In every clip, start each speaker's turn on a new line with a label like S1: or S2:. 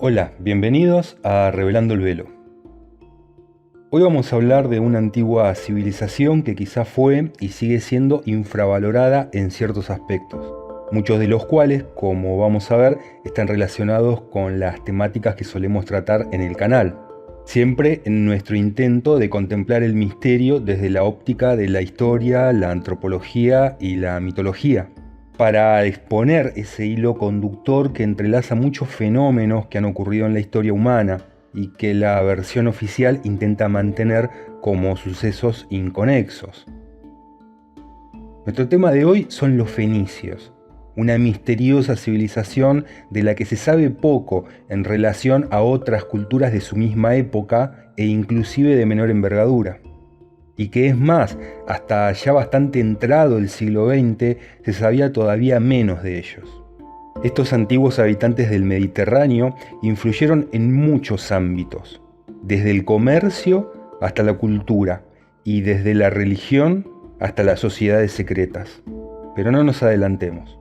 S1: Hola, bienvenidos a Revelando el Velo. Hoy vamos a hablar de una antigua civilización que quizá fue y sigue siendo infravalorada en ciertos aspectos, muchos de los cuales, como vamos a ver, están relacionados con las temáticas que solemos tratar en el canal, siempre en nuestro intento de contemplar el misterio desde la óptica de la historia, la antropología y la mitología, para exponer ese hilo conductor que entrelaza muchos fenómenos que han ocurrido en la historia humana y que la versión oficial intenta mantener como sucesos inconexos. Nuestro tema de hoy son los fenicios, una misteriosa civilización de la que se sabe poco en relación a otras culturas de su misma época e inclusive de menor envergadura. Y que es más, hasta ya bastante entrado el siglo XX se sabía todavía menos de ellos. Estos antiguos habitantes del Mediterráneo influyeron en muchos ámbitos, desde el comercio hasta la cultura y desde la religión hasta las sociedades secretas. Pero no nos adelantemos.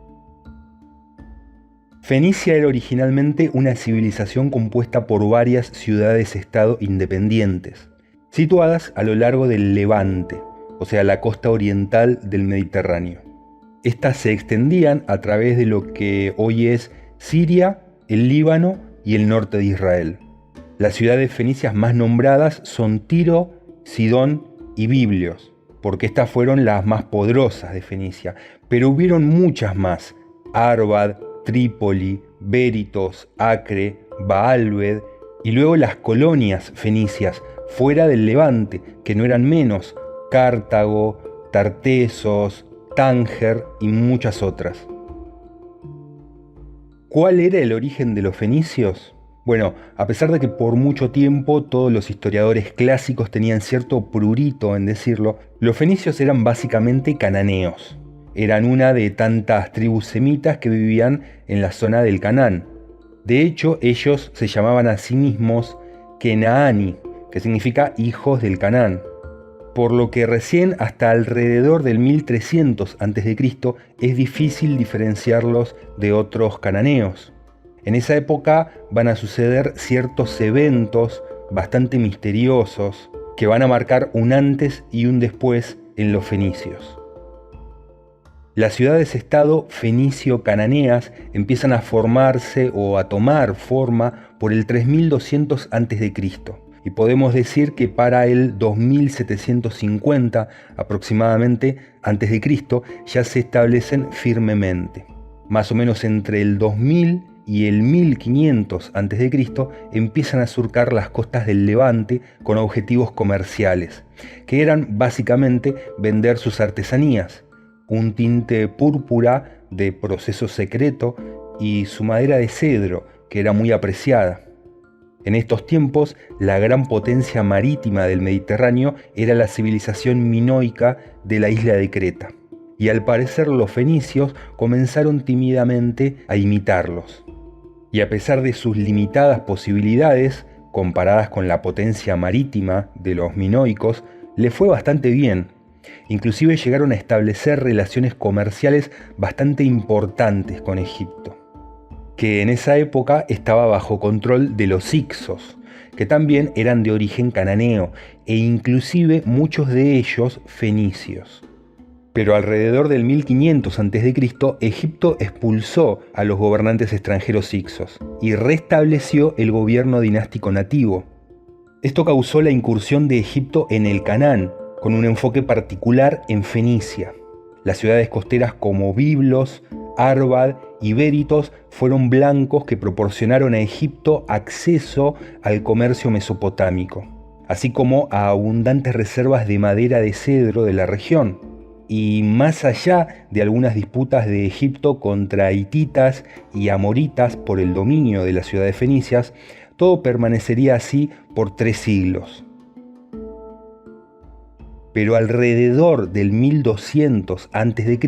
S1: Fenicia era originalmente una civilización compuesta por varias ciudades-estado independientes, situadas a lo largo del Levante, o sea, la costa oriental del Mediterráneo. Estas se extendían a través de lo que hoy es Siria, el Líbano y el norte de Israel. Las ciudades fenicias más nombradas son Tiro, Sidón y Biblios, porque estas fueron las más poderosas de Fenicia, pero hubieron muchas más: Arbad, Trípoli, Béritos, Acre, Baalbed, y luego las colonias fenicias fuera del Levante, que no eran menos: Cartago, Tartesos, Tánger y muchas otras. ¿Cuál era el origen de los fenicios? Bueno, a pesar de que por mucho tiempo todos los historiadores clásicos tenían cierto prurito en decirlo, los fenicios eran básicamente cananeos. Eran una de tantas tribus semitas que vivían en la zona del Canaán. De hecho, ellos se llamaban a sí mismos Kenaani, que significa hijos del Canaán, por lo que recién hasta alrededor del 1300 a.C. es difícil diferenciarlos de otros cananeos. En esa época van a suceder ciertos eventos bastante misteriosos que van a marcar un antes y un después en los fenicios. Las ciudades-estado fenicio-cananeas empiezan a formarse o a tomar forma por el 3200 a.C. y podemos decir que para el 2750 aproximadamente antes de Cristo ya se establecen firmemente. Más o menos entre el 2000 y el 1500 a.C. empiezan a surcar las costas del Levante con objetivos comerciales, que eran básicamente vender sus artesanías, un tinte púrpura de proceso secreto y su madera de cedro, que era muy apreciada. En estos tiempos, la gran potencia marítima del Mediterráneo era la civilización minoica de la isla de Creta, y al parecer los fenicios comenzaron tímidamente a imitarlos. Y a pesar de sus limitadas posibilidades, comparadas con la potencia marítima de los minoicos, le fue bastante bien. Inclusive llegaron a establecer relaciones comerciales bastante importantes con Egipto, que en esa época estaba bajo control de los hicsos, que también eran de origen cananeo, e inclusive muchos de ellos fenicios. Pero alrededor del 1500 a.C., Egipto expulsó a los gobernantes extranjeros hicsos y restableció el gobierno dinástico nativo. Esto causó la incursión de Egipto en el Canaán, con un enfoque particular en Fenicia. Las ciudades costeras como Biblos, Arbad y Béritos fueron blancos que proporcionaron a Egipto acceso al comercio mesopotámico, así como a abundantes reservas de madera de cedro de la región. Y más allá de algunas disputas de Egipto contra hititas y amoritas por el dominio de las ciudades fenicias, todo permanecería así por 3 siglos. Pero alrededor del 1200 a.C.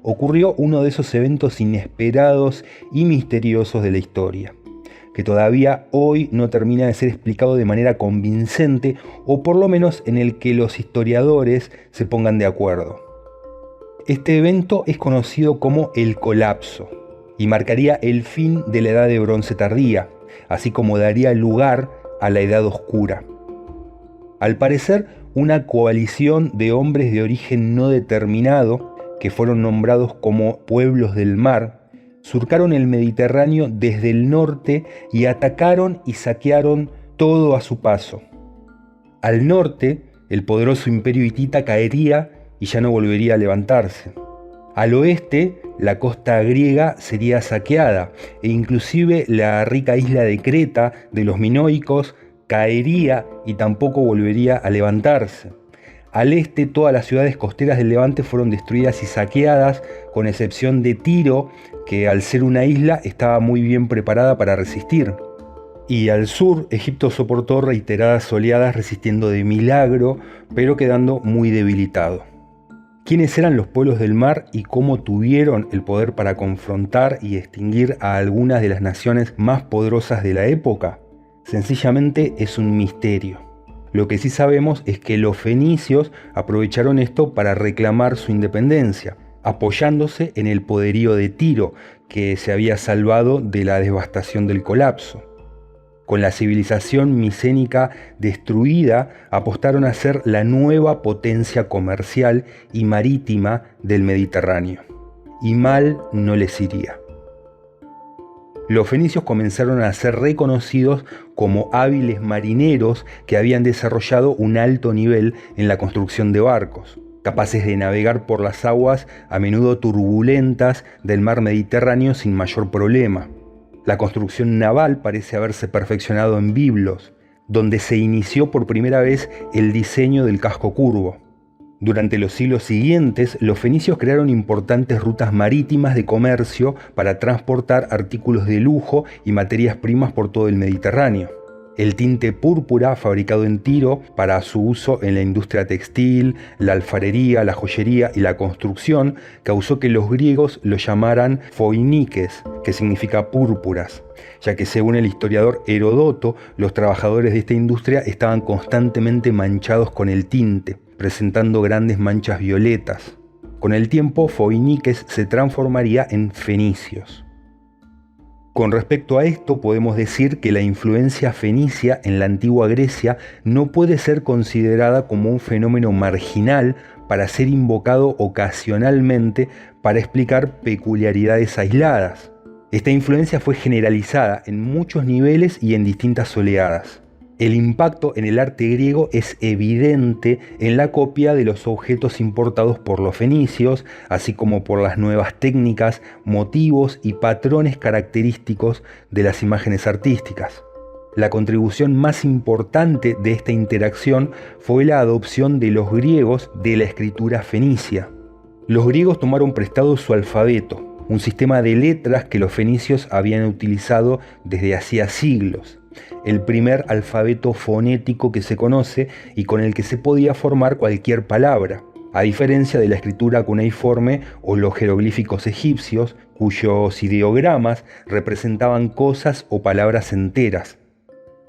S1: ocurrió uno de esos eventos inesperados y misteriosos de la historia, que todavía hoy no termina de ser explicado de manera convincente, o por lo menos en el que los historiadores se pongan de acuerdo. Este evento es conocido como el colapso y marcaría el fin de la Edad de Bronce tardía, así como daría lugar a la Edad Oscura. Al parecer, una coalición de hombres de origen no determinado, que fueron nombrados como pueblos del mar, surcaron el Mediterráneo desde el norte y atacaron y saquearon todo a su paso. Al norte, el poderoso imperio hitita caería y ya no volvería a levantarse. Al oeste, la costa griega sería saqueada e inclusive la rica isla de Creta de los minoicos caería y tampoco volvería a levantarse. Al este, todas las ciudades costeras del Levante fueron destruidas y saqueadas, con excepción de Tiro, que al ser una isla estaba muy bien preparada para resistir. Y al sur, Egipto soportó reiteradas oleadas resistiendo de milagro, pero quedando muy debilitado. ¿Quiénes eran los pueblos del mar y cómo tuvieron el poder para confrontar y extinguir a algunas de las naciones más poderosas de la época? Sencillamente es un misterio. Lo que sí sabemos es que los fenicios aprovecharon esto para reclamar su independencia, apoyándose en el poderío de Tiro, que se había salvado de la devastación del colapso. Con la civilización micénica destruida, apostaron a ser la nueva potencia comercial y marítima del Mediterráneo. Y mal no les iría. Los fenicios comenzaron a ser reconocidos como hábiles marineros que habían desarrollado un alto nivel en la construcción de barcos, capaces de navegar por las aguas a menudo turbulentas del mar Mediterráneo sin mayor problema. La construcción naval parece haberse perfeccionado en Biblos, donde se inició por primera vez el diseño del casco curvo. Durante los siglos siguientes, los fenicios crearon importantes rutas marítimas de comercio para transportar artículos de lujo y materias primas por todo el Mediterráneo. El tinte púrpura, fabricado en Tiro para su uso en la industria textil, la alfarería, la joyería y la construcción, causó que los griegos lo llamaran foiniques, que significa púrpuras, ya que según el historiador Heródoto, los trabajadores de esta industria estaban constantemente manchados con el tinte, presentando grandes manchas violetas. Con el tiempo, foiniques se transformaría en fenicios. Con respecto a esto, podemos decir que la influencia fenicia en la antigua Grecia no puede ser considerada como un fenómeno marginal para ser invocado ocasionalmente para explicar peculiaridades aisladas. Esta influencia fue generalizada en muchos niveles y en distintas oleadas. El impacto en el arte griego es evidente en la copia de los objetos importados por los fenicios, así como por las nuevas técnicas, motivos y patrones característicos de las imágenes artísticas. La contribución más importante de esta interacción fue la adopción de los griegos de la escritura fenicia. Los griegos tomaron prestado su alfabeto, un sistema de letras que los fenicios habían utilizado desde hacía siglos. El primer alfabeto fonético que se conoce y con el que se podía formar cualquier palabra, a diferencia de la escritura cuneiforme o los jeroglíficos egipcios, cuyos ideogramas representaban cosas o palabras enteras.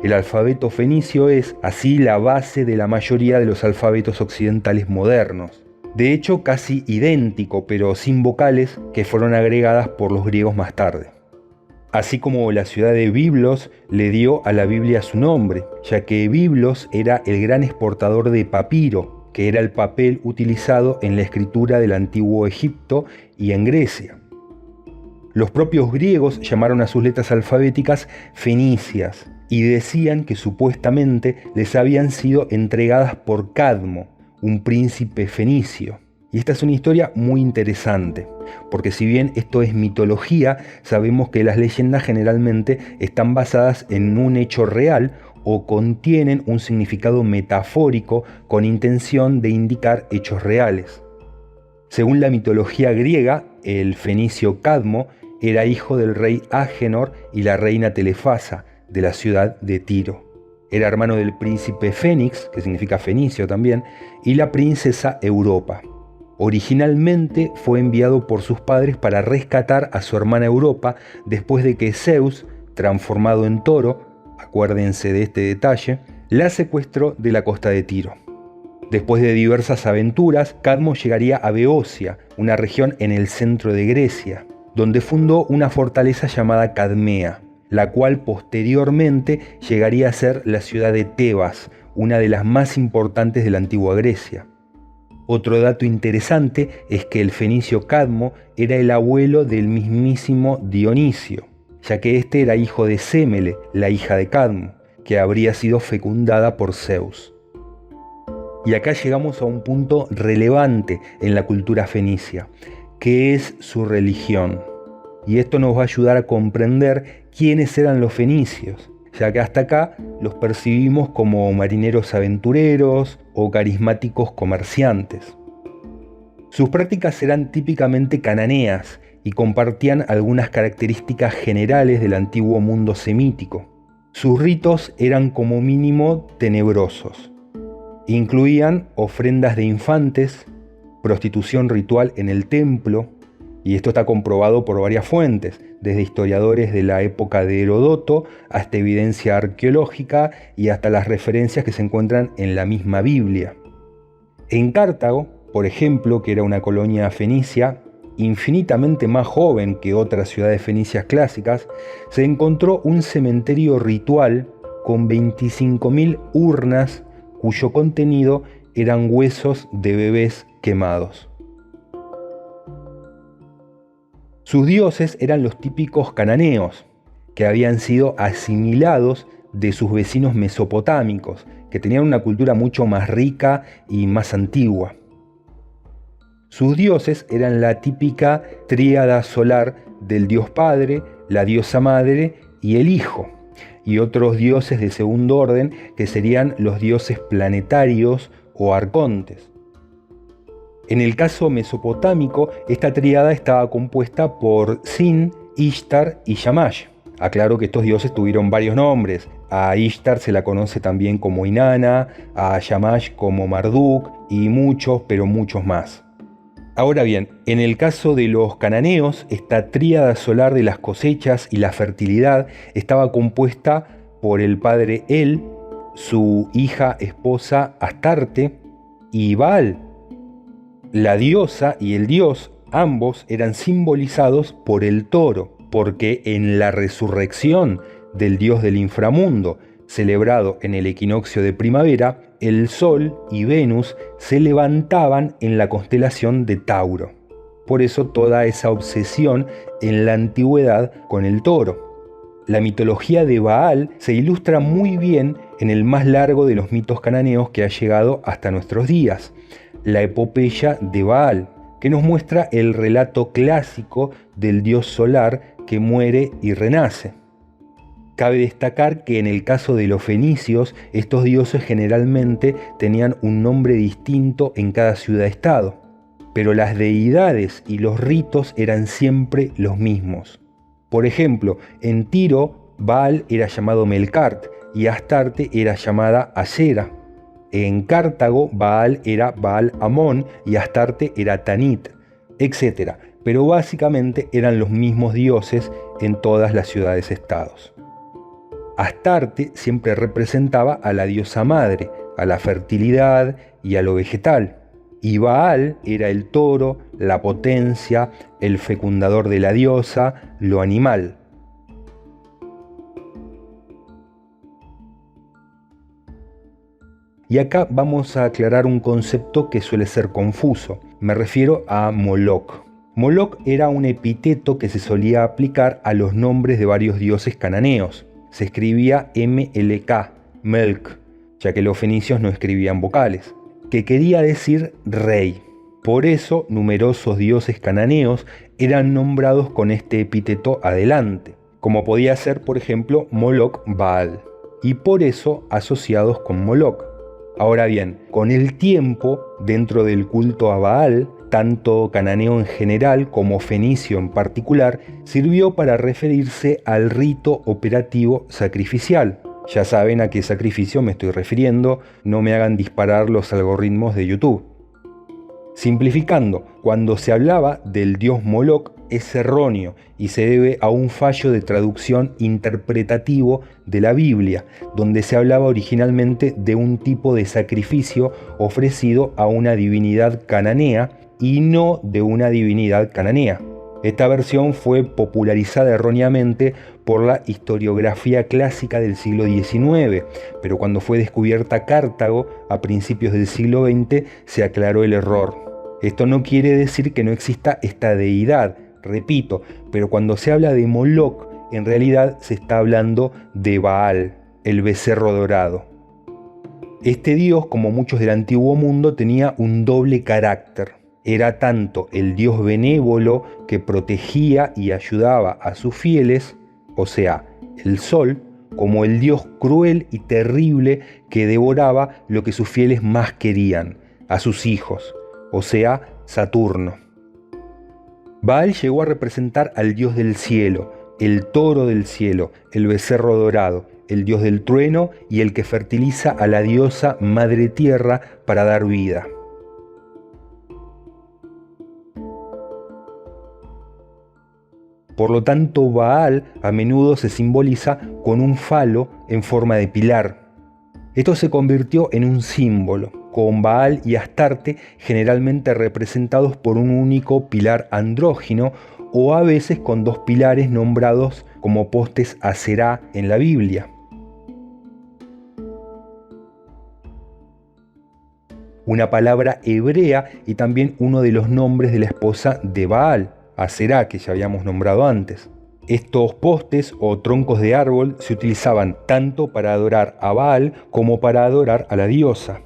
S1: El alfabeto fenicio es, así, la base de la mayoría de los alfabetos occidentales modernos. De hecho, casi idéntico, pero sin vocales, que fueron agregadas por los griegos más tarde. Así como la ciudad de Biblos le dio a la Biblia su nombre, ya que Biblos era el gran exportador de papiro, que era el papel utilizado en la escritura del antiguo Egipto y en Grecia. Los propios griegos llamaron a sus letras alfabéticas fenicias y decían que supuestamente les habían sido entregadas por Cadmo, un príncipe fenicio. Y esta es una historia muy interesante, porque si bien esto es mitología, sabemos que las leyendas generalmente están basadas en un hecho real o contienen un significado metafórico con intención de indicar hechos reales. Según la mitología griega, el fenicio Cadmo era hijo del rey Agénor y la reina Telefasa de la ciudad de Tiro. Era hermano del príncipe Fénix, que significa fenicio también, y la princesa Europa. Originalmente fue enviado por sus padres para rescatar a su hermana Europa después de que Zeus, transformado en toro, acuérdense de este detalle, la secuestró de la costa de Tiro. Después de diversas aventuras, Cadmo llegaría a Beocia, una región en el centro de Grecia, donde fundó una fortaleza llamada Cadmea. la cual posteriormente llegaría a ser la ciudad de Tebas, una de las más importantes de la antigua Grecia. Otro dato interesante es que el fenicio Cadmo era el abuelo del mismísimo Dionisio, ya que este era hijo de Sémele, la hija de Cadmo, que habría sido fecundada por Zeus. Y acá llegamos a un punto relevante en la cultura fenicia, que es su religión. Y esto nos va a ayudar a comprender quiénes eran los fenicios, ya que hasta acá los percibimos como marineros aventureros o carismáticos comerciantes. Sus prácticas eran típicamente cananeas y compartían algunas características generales del antiguo mundo semítico. Sus ritos eran como mínimo tenebrosos. Incluían ofrendas de infantes, prostitución ritual en el templo, y esto está comprobado por varias fuentes, desde historiadores de la época de Herodoto hasta evidencia arqueológica y hasta las referencias que se encuentran en la misma Biblia. En Cartago, por ejemplo, que era una colonia fenicia infinitamente más joven que otras ciudades fenicias clásicas, se encontró un cementerio ritual con 25.000 urnas cuyo contenido eran huesos de bebés quemados. Sus dioses eran los típicos cananeos, que habían sido asimilados de sus vecinos mesopotámicos, que tenían una cultura mucho más rica y más antigua. Sus dioses eran la típica tríada solar del dios padre, la diosa madre y el hijo, y otros dioses de segundo orden que serían los dioses planetarios o arcontes. En el caso mesopotámico, esta tríada estaba compuesta por Sin, Ishtar y Shamash. Aclaro que estos dioses tuvieron varios nombres. A Ishtar se la conoce también como Inanna, a Shamash como Marduk y muchos, pero muchos más. Ahora bien, en el caso de los cananeos, esta tríada solar de las cosechas y la fertilidad estaba compuesta por el padre El, su hija esposa Astarte y Baal. La diosa y el dios, ambos eran simbolizados por el toro, porque en la resurrección del dios del inframundo, celebrado en el equinoccio de primavera, el Sol y Venus se levantaban en la constelación de Tauro. Por eso toda esa obsesión en la antigüedad con el toro. La mitología de Baal se ilustra muy bien en el más largo de los mitos cananeos que ha llegado hasta nuestros días, la epopeya de Baal, que nos muestra el relato clásico del dios solar que muere y renace. Cabe destacar que en el caso de los fenicios, estos dioses generalmente tenían un nombre distinto en cada ciudad-estado, pero las deidades y los ritos eran siempre los mismos. Por ejemplo, en Tiro, Baal era llamado Melkart y Astarte era llamada Asera. En Cartago, Baal era Baal Amón y Astarte era Tanit, etc. Pero básicamente eran los mismos dioses en todas las ciudades-estados. Astarte siempre representaba a la diosa madre, a la fertilidad y a lo vegetal. Y Baal era el toro, la potencia, el fecundador de la diosa, lo animal. Y acá vamos a aclarar un concepto que suele ser confuso. Me refiero a Moloch. Moloch era un epíteto que se solía aplicar a los nombres de varios dioses cananeos. Se escribía MLK, Melk, ya que los fenicios no escribían vocales, que quería decir rey. Por eso, numerosos dioses cananeos eran nombrados con este epíteto adelante, como podía ser, por ejemplo, Moloch Baal, y por eso asociados con Moloch. Ahora bien, con el tiempo, dentro del culto a Baal, tanto cananeo en general como fenicio en particular, sirvió para referirse al rito operativo sacrificial. Ya saben a qué sacrificio me estoy refiriendo, no me hagan disparar los algoritmos de YouTube. Simplificando, cuando se hablaba del dios Moloch es erróneo y se debe a un fallo de traducción interpretativo de la Biblia, donde se hablaba originalmente de un tipo de sacrificio ofrecido a una divinidad cananea y no de una divinidad cananea. Esta versión fue popularizada erróneamente por la historiografía clásica del siglo XIX, pero cuando fue descubierta Cartago a principios del siglo XX se aclaró el error. Esto no quiere decir que no exista esta deidad, repito, pero cuando se habla de Moloch, en realidad se está hablando de Baal, el becerro dorado. Este dios, como muchos del antiguo mundo, tenía un doble carácter. Era tanto el dios benévolo que protegía y ayudaba a sus fieles, o sea, el sol, como el dios cruel y terrible que devoraba lo que sus fieles más querían, a sus hijos, o sea, Saturno. Baal llegó a representar al dios del cielo, el toro del cielo, el becerro dorado, el dios del trueno y el que fertiliza a la diosa Madre Tierra para dar vida. Por lo tanto, Baal a menudo se simboliza con un falo en forma de pilar. Esto se convirtió en un símbolo, con Baal y Astarte generalmente representados por un único pilar andrógino o a veces con dos pilares nombrados como postes Aserá en la Biblia. Una palabra hebrea y también uno de los nombres de la esposa de Baal, Aserá, que ya habíamos nombrado antes. Estos postes o troncos de árbol se utilizaban tanto para adorar a Baal como para adorar a la diosa.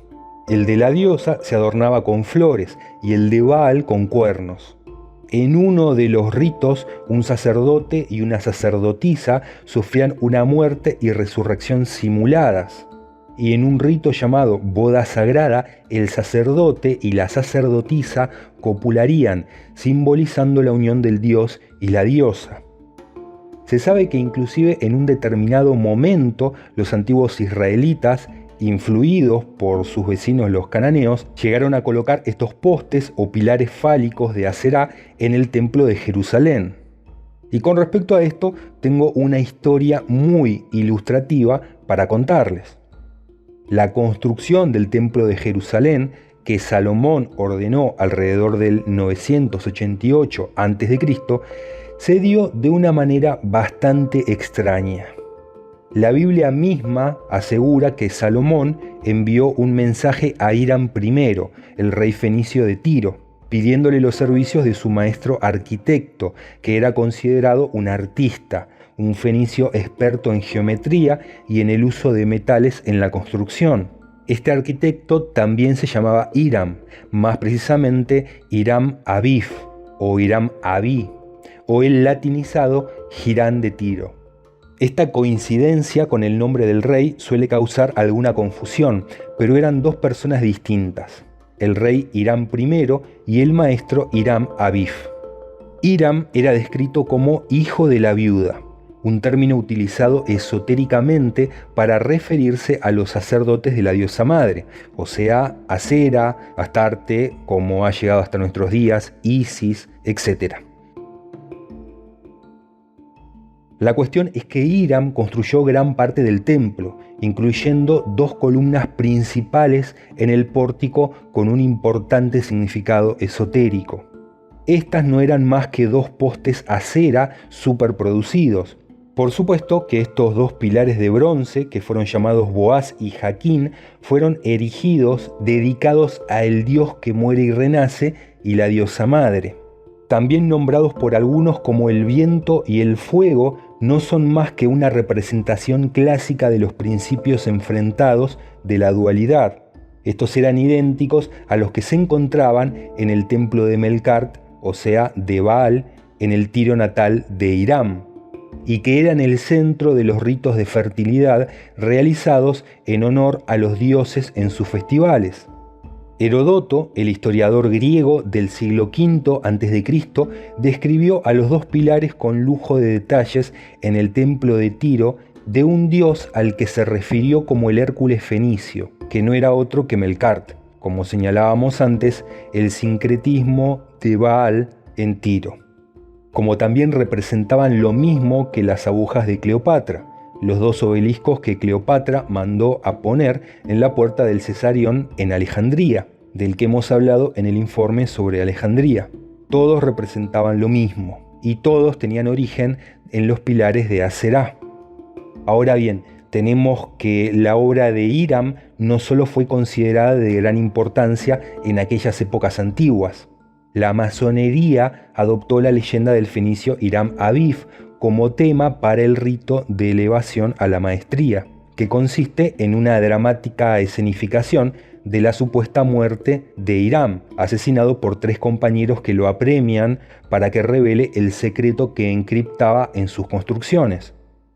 S1: El de la diosa se adornaba con flores y el de Baal con cuernos. En uno de los ritos, un sacerdote y una sacerdotisa sufrían una muerte y resurrección simuladas. Y en un rito llamado boda sagrada, el sacerdote y la sacerdotisa copularían, simbolizando la unión del dios y la diosa. Se sabe que inclusive en un determinado momento los antiguos israelitas, influidos por sus vecinos los cananeos, llegaron a colocar estos postes o pilares fálicos de Aserá en el templo de Jerusalén. Y con respecto a esto, tengo una historia muy ilustrativa para contarles. La construcción del templo de Jerusalén, que Salomón ordenó alrededor del 988 a.C., se dio de una manera bastante extraña. La Biblia misma asegura que Salomón envió un mensaje a Hiram I, el rey fenicio de Tiro, pidiéndole los servicios de su maestro arquitecto, que era considerado un artista, un fenicio experto en geometría y en el uso de metales en la construcción. Este arquitecto también se llamaba Hiram, más precisamente Hiram Abif o Hiram Abí, o el latinizado Hirán de Tiro. Esta coincidencia con el nombre del rey suele causar alguna confusión, pero eran dos personas distintas, el rey Hiram I y el maestro Hiram Abif. Hiram era descrito como hijo de la viuda, un término utilizado esotéricamente para referirse a los sacerdotes de la diosa madre, o sea, Asera, Astarte, como ha llegado hasta nuestros días, Isis, etc. La cuestión es que Hiram construyó gran parte del templo, incluyendo dos columnas principales en el pórtico con un importante significado esotérico. Estas no eran más que dos postes Asera superproducidos. Por supuesto que estos dos pilares de bronce, que fueron llamados Boaz y Jaquín, fueron erigidos dedicados a el dios que muere y renace y la diosa madre. También nombrados por algunos como el viento y el fuego, no son más que una representación clásica de los principios enfrentados de la dualidad. Estos eran idénticos a los que se encontraban en el templo de Melkart, o sea, de Baal, en el Tiro natal de Hiram, y que eran el centro de los ritos de fertilidad realizados en honor a los dioses en sus festivales. Heródoto, el historiador griego del siglo V a.C., describió a los dos pilares con lujo de detalles en el templo de Tiro de un dios al que se refirió como el Hércules fenicio, que no era otro que Melkart, como señalábamos antes, el sincretismo de Baal en Tiro. Como también representaban lo mismo que las agujas de Cleopatra, los dos obeliscos que Cleopatra mandó a poner en la puerta del Cesarión en Alejandría, del que hemos hablado en el informe sobre Alejandría. Todos representaban lo mismo y todos tenían origen en los pilares de Aserá. Ahora bien, tenemos que la obra de Hiram no solo fue considerada de gran importancia en aquellas épocas antiguas. La masonería adoptó la leyenda del fenicio Hiram Abif como tema para el rito de elevación a la maestría, que consiste en una dramática escenificación de la supuesta muerte de Hiram, asesinado por 3 compañeros que lo apremian para que revele el secreto que encriptaba en sus construcciones,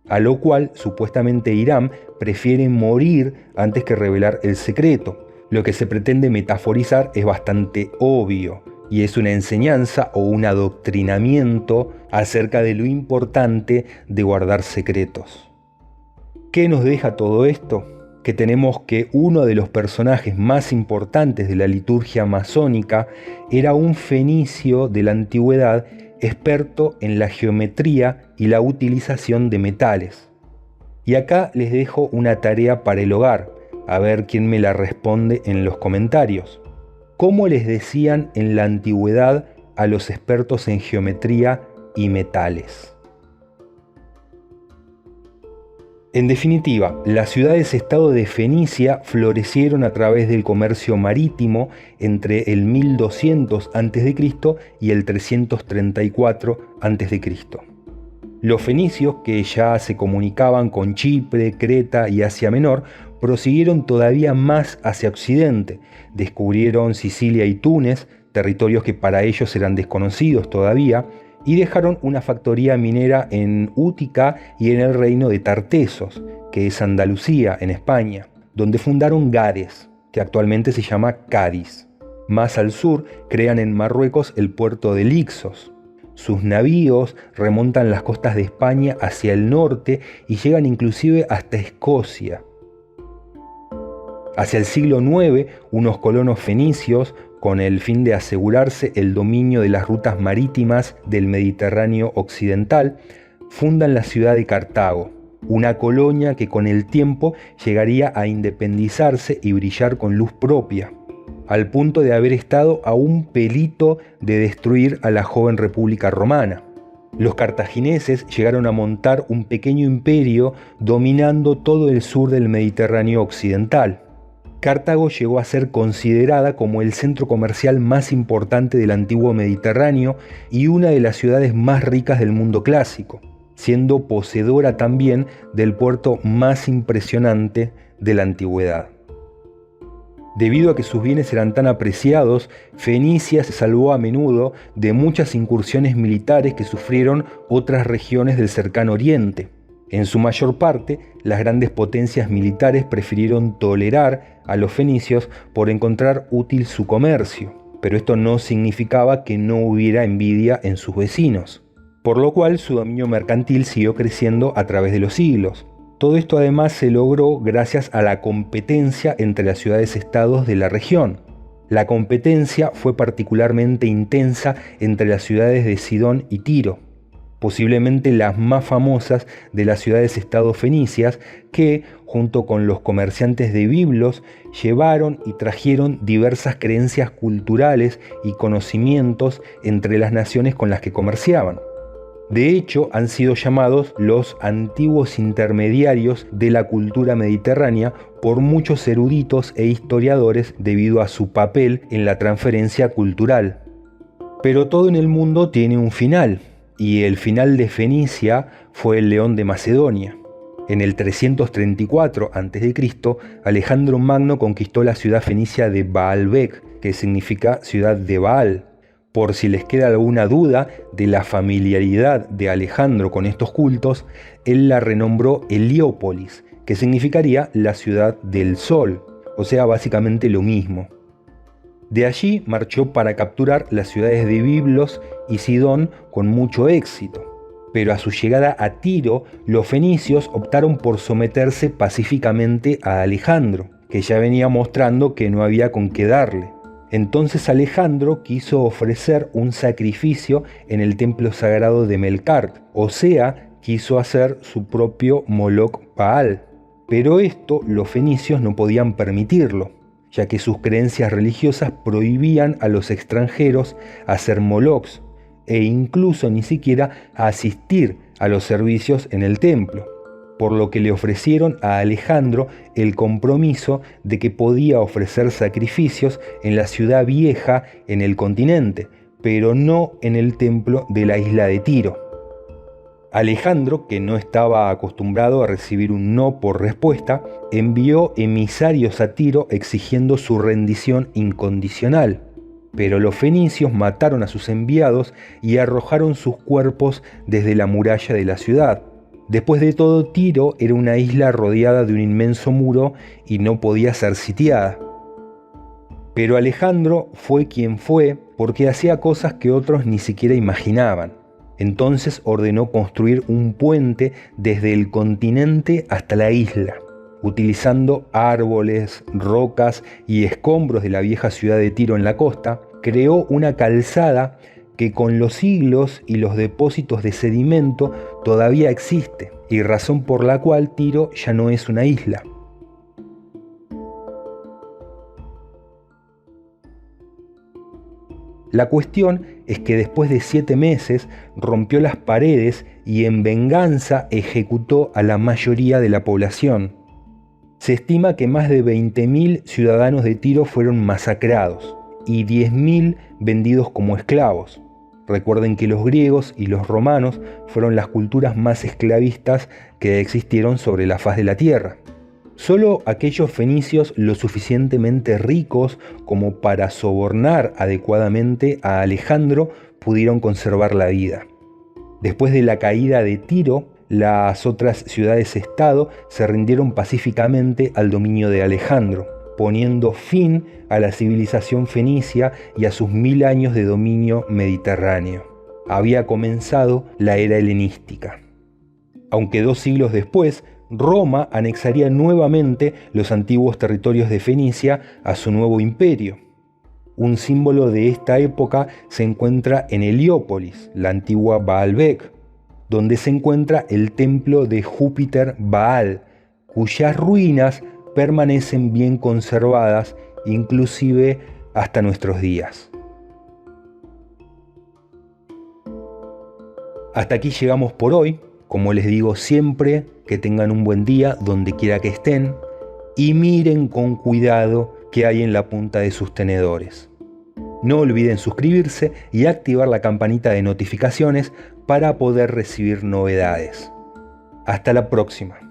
S1: a lo cual supuestamente Hiram prefiere morir antes que revelar el secreto. Lo que se pretende metaforizar es bastante obvio, y es una enseñanza o un adoctrinamiento acerca de lo importante de guardar secretos. ¿Qué nos deja todo esto? Que tenemos que uno de los personajes más importantes de la liturgia masónica era un fenicio de la antigüedad experto en la geometría y la utilización de metales. Y acá les dejo una tarea para el hogar, a ver quién me la responde en los comentarios. ¿Cómo les decían en la antigüedad a los expertos en geometría y metales? En definitiva, las ciudades-estado de Fenicia florecieron a través del comercio marítimo entre el 1200 a.C. y el 334 a.C. Los fenicios, que ya se comunicaban con Chipre, Creta y Asia Menor, prosiguieron todavía más hacia occidente, descubrieron Sicilia y Túnez, territorios que para ellos eran desconocidos todavía, y dejaron una factoría minera en Útica y en el reino de Tartesos, que es Andalucía, en España, donde fundaron Gades, que actualmente se llama Cádiz. Más al sur crean en Marruecos el puerto de Lixos. Sus navíos remontan las costas de España hacia el norte y llegan inclusive hasta Escocia. Hacia el siglo IX, unos colonos fenicios, con el fin de asegurarse el dominio de las rutas marítimas del Mediterráneo occidental, fundan la ciudad de Cartago, una colonia que con el tiempo llegaría a independizarse y brillar con luz propia, al punto de haber estado a un pelito de destruir a la joven República Romana. Los cartagineses llegaron a montar un pequeño imperio dominando todo el sur del Mediterráneo occidental. Cartago llegó a ser considerada como el centro comercial más importante del antiguo Mediterráneo y una de las ciudades más ricas del mundo clásico, siendo poseedora también del puerto más impresionante de la antigüedad. Debido a que sus bienes eran tan apreciados, Fenicia se salvó a menudo de muchas incursiones militares que sufrieron otras regiones del cercano Oriente. En su mayor parte, las grandes potencias militares prefirieron tolerar a los fenicios por encontrar útil su comercio, pero esto no significaba que no hubiera envidia en sus vecinos, por lo cual su dominio mercantil siguió creciendo a través de los siglos. Todo esto además se logró gracias a la competencia entre las ciudades-estados de la región. La competencia fue particularmente intensa entre las ciudades de Sidón y Tiro, posiblemente las más famosas de las ciudades-estado fenicias que, junto con los comerciantes de Biblos, llevaron y trajeron diversas creencias culturales y conocimientos entre las naciones con las que comerciaban. De hecho, han sido llamados los antiguos intermediarios de la cultura mediterránea por muchos eruditos e historiadores debido a su papel en la transferencia cultural. Pero todo en el mundo tiene un final, y el final de Fenicia fue el León de Macedonia. En el 334 a.C., Alejandro Magno conquistó la ciudad fenicia de Baalbek, que significa ciudad de Baal. Por si les queda alguna duda de la familiaridad de Alejandro con estos cultos, él la renombró Heliópolis, que significaría la ciudad del sol, o sea, básicamente lo mismo. De allí marchó para capturar las ciudades de Biblos y Sidón con mucho éxito, pero a su llegada a Tiro, los fenicios optaron por someterse pacíficamente a Alejandro, que ya venía mostrando que no había con qué darle. Entonces Alejandro quiso ofrecer un sacrificio en el templo sagrado de Melkart, o sea, quiso hacer su propio Moloch Baal. Pero esto los fenicios no podían permitirlo, ya que sus creencias religiosas prohibían a los extranjeros hacer molochs e incluso ni siquiera asistir a los servicios en el templo, por lo que le ofrecieron a Alejandro el compromiso de que podía ofrecer sacrificios en la ciudad vieja en el continente, pero no en el templo de la isla de Tiro. Alejandro, que no estaba acostumbrado a recibir un no por respuesta, envió emisarios a Tiro exigiendo su rendición incondicional. Pero los fenicios mataron a sus enviados y arrojaron sus cuerpos desde la muralla de la ciudad. Después de todo, Tiro era una isla rodeada de un inmenso muro y no podía ser sitiada. Pero Alejandro fue quien fue porque hacía cosas que otros ni siquiera imaginaban. Entonces ordenó construir un puente desde el continente hasta la isla, utilizando árboles, rocas y escombros de la vieja ciudad de Tiro en la costa. Creó una calzada que con los siglos y los depósitos de sedimento todavía existe, y razón por la cual Tiro ya no es una isla. La cuestión es que después de 7 meses rompió las paredes y en venganza ejecutó a la mayoría de la población. Se estima que más de 20.000 ciudadanos de Tiro fueron masacrados y 10.000 vendidos como esclavos. Recuerden que los griegos y los romanos fueron las culturas más esclavistas que existieron sobre la faz de la tierra. Solo aquellos fenicios lo suficientemente ricos como para sobornar adecuadamente a Alejandro pudieron conservar la vida. Después de la caída de Tiro, las otras ciudades-estado se rindieron pacíficamente al dominio de Alejandro, poniendo fin a la civilización fenicia y a sus 1000 años de dominio mediterráneo. Había comenzado la era helenística. Aunque 2 siglos después, Roma anexaría nuevamente los antiguos territorios de Fenicia a su nuevo imperio. Un símbolo de esta época se encuentra en Heliópolis, la antigua Baalbek, donde se encuentra el templo de Júpiter Baal, cuyas ruinas permanecen bien conservadas, inclusive hasta nuestros días. Hasta aquí llegamos por hoy. Como les digo siempre, que tengan un buen día donde quiera que estén y miren con cuidado qué hay en la punta de sus tenedores. No olviden suscribirse y activar la campanita de notificaciones para poder recibir novedades. Hasta la próxima.